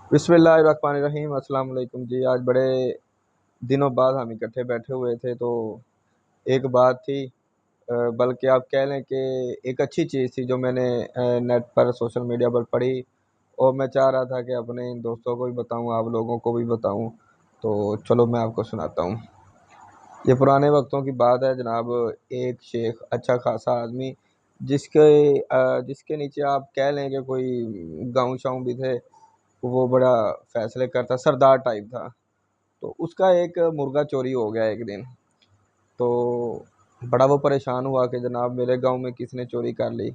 बिस्मिल्लाहिर्रहमानिर्रहीम। अस्सलाम वालेकुम जी। आज बड़े दिनों बाद हम इकट्ठे बैठे हुए थे तो एक बात थी, बल्कि आप कह लें कि एक अच्छी चीज़ थी जो मैंने नेट पर सोशल मीडिया पर पढ़ी, और मैं चाह रहा था कि अपने इन दोस्तों को भी बताऊं, आप लोगों को भी बताऊं। तो चलो मैं आपको सुनाता हूं। ये पुराने वक्तों की बात है जनाब। एक शेख, अच्छा खासा आदमी, जिसके नीचे आप कह लें कि कोई गाँव शाँव भी थे। वो बड़ा फैसले करता, सरदार टाइप था। तो उसका एक मुर्गा चोरी हो गया एक दिन। तो बड़ा वो परेशान हुआ कि जनाब मेरे गांव में किसने चोरी कर ली।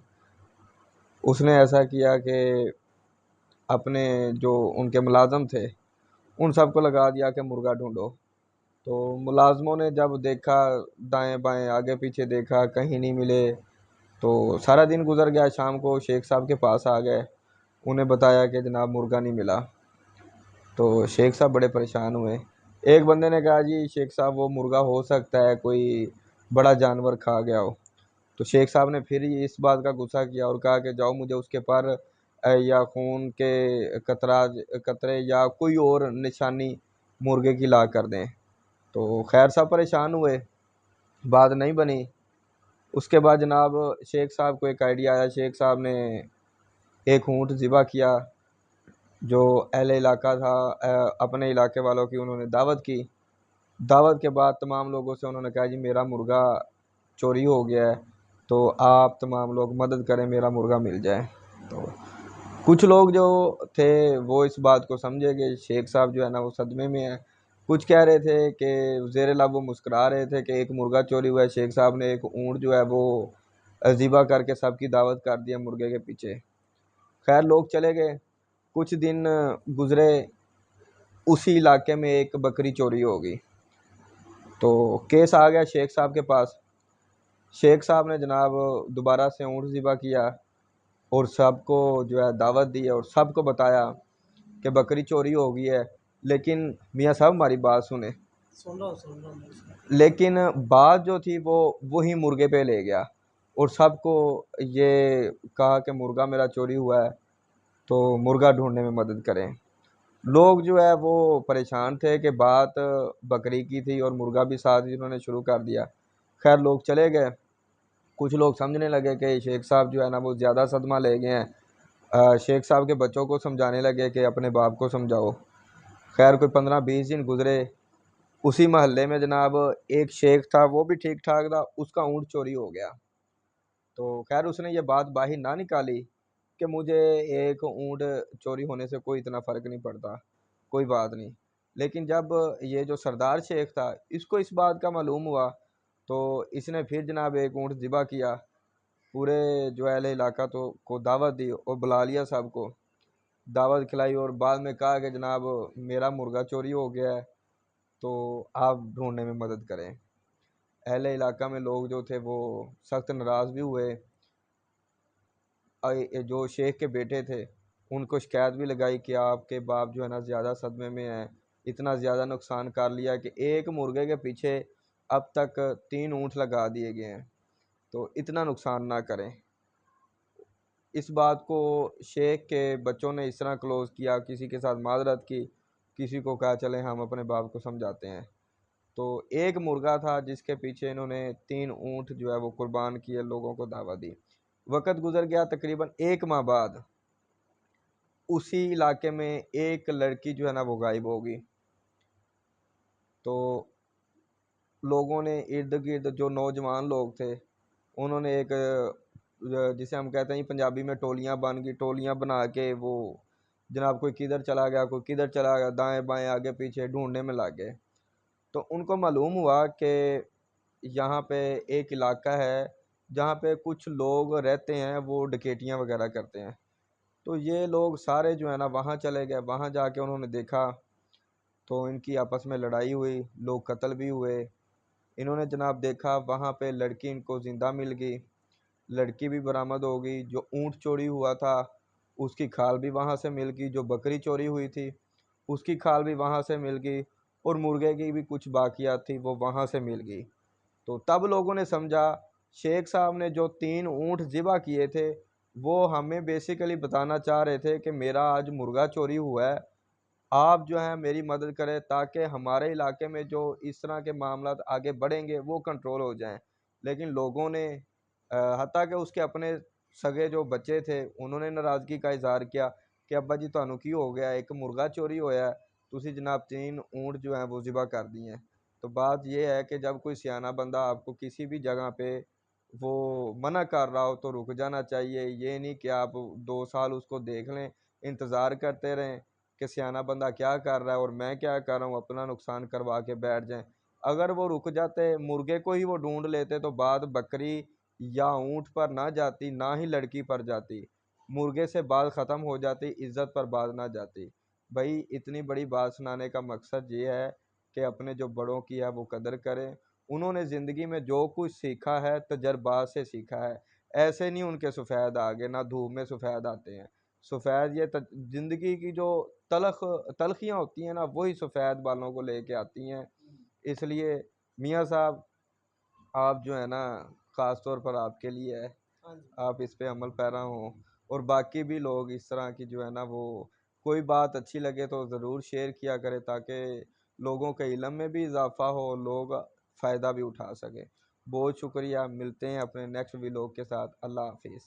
उसने ऐसा किया कि अपने जो उनके मुलाजम थे उन सबको लगा दिया कि मुर्गा ढूंढो। तो मुलाजमों ने जब देखा, दाएं बाएं आगे पीछे देखा, कहीं नहीं मिले। तो सारा दिन गुजर गया, शाम को शेख साहब के पास आ गए, उन्हें बताया कि जनाब मुर्गा नहीं मिला। तो शेख साहब बड़े परेशान हुए। एक बंदे ने कहा, जी शेख साहब वो मुर्गा हो सकता है कोई बड़ा जानवर खा गया हो। तो शेख साहब ने फिर इस बात का गुस्सा किया और कहा कि जाओ मुझे उसके पर या खून के कतरे या कोई और निशानी मुर्गे की ला कर दें। तो खैर साहब परेशान हुए, बात नहीं बनी। उसके बाद जनाब शेख साहब को एक आइडिया आया। शेख साहब ने एक ऊँट ज़िबा किया। जो अहले इलाका था, अपने इलाके वालों की उन्होंने दावत की। दावत के बाद तमाम लोगों से उन्होंने कहा, जी मेरा मुर्गा चोरी हो गया है, तो आप तमाम लोग मदद करें, मेरा मुर्गा मिल जाए। तो कुछ लोग जो थे वो इस बात को समझे कि शेख साहब जो है ना वो सदमे में है। कुछ कह रहे थे कि ज़ेर लब वो मुस्कुरा रहे थे कि एक मुर्गा चोरी हुआ है, शेख साहब ने एक ऊँट जो है वो ज़िबा करके सबकी दावत कर दिया मुर्गे के पीछे। खैर लोग चले गए। कुछ दिन गुजरे, उसी इलाके में एक बकरी चोरी हो गई। तो केस आ गया शेख साहब के पास। शेख साहब ने जनाब दोबारा से ऊँट ज़िबा किया और सबको जो है दावत दी और सबको बताया कि बकरी चोरी हो गई है। लेकिन मियाँ साहब हमारी बात सुने। सुन रहा हूँ। लेकिन बात जो थी वो वही मुर्गे पे ले गया और सबको ये कहा कि मुर्गा मेरा चोरी हुआ है, तो मुर्गा ढूंढने में मदद करें। लोग जो है वो परेशान थे कि बात बकरी की थी और मुर्गा भी साथ ही उन्होंने शुरू कर दिया। खैर लोग चले गए। कुछ लोग समझने लगे कि शेख साहब जो है ना वो ज़्यादा सदमा ले गए हैं। शेख साहब के बच्चों को समझाने लगे कि अपने बाप को समझाओ। खैर कोई 15-20 दिन गुजरे। उसी महल्ले में जनाब एक शेख था, वो भी ठीक ठाक था, उसका ऊँट चोरी हो गया। तो खैर उसने ये बात बाहर ना निकाली कि मुझे एक ऊँट चोरी होने से कोई इतना फ़र्क नहीं पड़ता, कोई बात नहीं। लेकिन जब ये जो सरदार शेख था इसको इस बात का मालूम हुआ, तो इसने फिर जनाब एक ऊँट ज़िबा किया। पूरे जो अहले इलाका तो को दावत दी और बुला लिया सबको, दावत खिलाई और बाद में कहा कि जनाब मेरा मुर्गा चोरी हो गया है, तो आप ढूंढने में मदद करें। अहले इलाका में लोग जो थे वो सख्त नाराज़ भी हुए। जो शेख के बेटे थे उनको शिकायत भी लगाई कि आपके बाप जो है ना ज़्यादा सदमे में है, इतना ज़्यादा नुकसान कर लिया कि एक मुर्गे के पीछे अब तक 3 ऊँट लगा दिए गए हैं, तो इतना नुकसान ना करें। इस बात को शेख के बच्चों ने इस तरह क्लोज़ किया, किसी के साथ माजरत की, किसी को कहा चलें हम अपने बाप को समझाते हैं। तो एक मुर्गा था जिसके पीछे इन्होंने 3 ऊँट जो है वो कुर्बान किए, लोगों को दावत दी। वक़्त गुज़र गया, तकरीबन 1 माह बाद उसी इलाके में एक लड़की जो है ना वो गायब हो गई। तो लोगों ने इर्द-गिर्द जो नौजवान लोग थे उन्होंने एक जिसे हम कहते हैं पंजाबी में टोलियां बन गई, टोलियां बना के वो जनाब कोई किधर चला गया, कोई किधर चला गया, दाएं बाएं आगे पीछे ढूंढने में लग गए। तो उनको मालूम हुआ कि यहाँ पे एक इलाका है जहाँ पे कुछ लोग रहते हैं, वो डकैतियाँ वगैरह करते हैं। तो ये लोग सारे जो है ना वहाँ चले गए। वहाँ जाके उन्होंने देखा तो इनकी आपस में लड़ाई हुई, लोग कत्ल भी हुए। इन्होंने जनाब देखा वहाँ पे लड़की इनको ज़िंदा मिल गई, लड़की भी बरामद हो गई। जो ऊँट चोरी हुआ था उसकी खाल भी वहाँ से मिल गई, जो बकरी चोरी हुई थी उसकी खाल भी वहाँ से मिल गई, और मुर्गे की भी कुछ बाकियात थी वो वहाँ से मिल गई। तो तब लोगों ने समझा शेख साहब ने जो 3 ऊँट ज़िबा किए थे वो हमें बेसिकली बताना चाह रहे थे कि मेरा आज मुर्गा चोरी हुआ है, آپ جو ہیں میری مدد کریں تاکہ ہمارے علاقے میں جو اس طرح کے معاملات آگے بڑھیں گے وہ کنٹرول ہو جائیں۔ لیکن لوگوں نے حتیٰ کہ اس کے اپنے سگے جو بچے تھے انہوں نے ناراضگی کا اظہار کیا کہ ابا جی تانوں کی ہو گیا، ایک مرغا چوری ہویا ہے، تسی جناب 3 اونٹ جو ہیں وہ ذبح کر دی ہیں۔ تو بات یہ ہے کہ جب کوئی سیانہ بندہ آپ کو کسی بھی جگہ پہ وہ منع کر رہا ہو تو رک جانا چاہیے، یہ نہیں کہ آپ 2 سال اس کو دیکھ لیں، انتظار کرتے رہیں کہ سیانہ بندہ کیا کر رہا ہے اور میں کیا کر رہا ہوں، اپنا نقصان کروا کے بیٹھ جائیں۔ اگر وہ رک جاتے، مرغے کو ہی وہ ڈھونڈ لیتے تو بات بکری یا اونٹ پر نہ جاتی، نہ ہی لڑکی پر جاتی، مرغے سے بات ختم ہو جاتی، عزت پر بات نہ جاتی۔ بھائی اتنی بڑی بات سنانے کا مقصد یہ ہے کہ اپنے جو بڑوں کی ہے وہ قدر کریں، انہوں نے زندگی میں جو کچھ سیکھا ہے تجربات سے سیکھا ہے، ایسے نہیں ان کے سفید آگے، نہ دھوپ میں سفید آتے ہیں۔ سفید یہ زندگی کی جو تلخیاں ہوتی ہیں نا وہی سفید بالوں کو لے کے آتی ہیں۔ اس لیے میاں صاحب آپ جو ہے نا خاص طور پر آپ کے لیے ہے، آپ اس پہ عمل پیرا ہوں، اور باقی بھی لوگ اس طرح کی جو ہے نا وہ کوئی بات اچھی لگے تو ضرور شیئر کیا کرے تاکہ لوگوں کے علم میں بھی اضافہ ہو، لوگ فائدہ بھی اٹھا سکیں۔ بہت شکریہ، ملتے ہیں اپنے نیکسٹ ویلوگ کے ساتھ۔ اللہ حافظ۔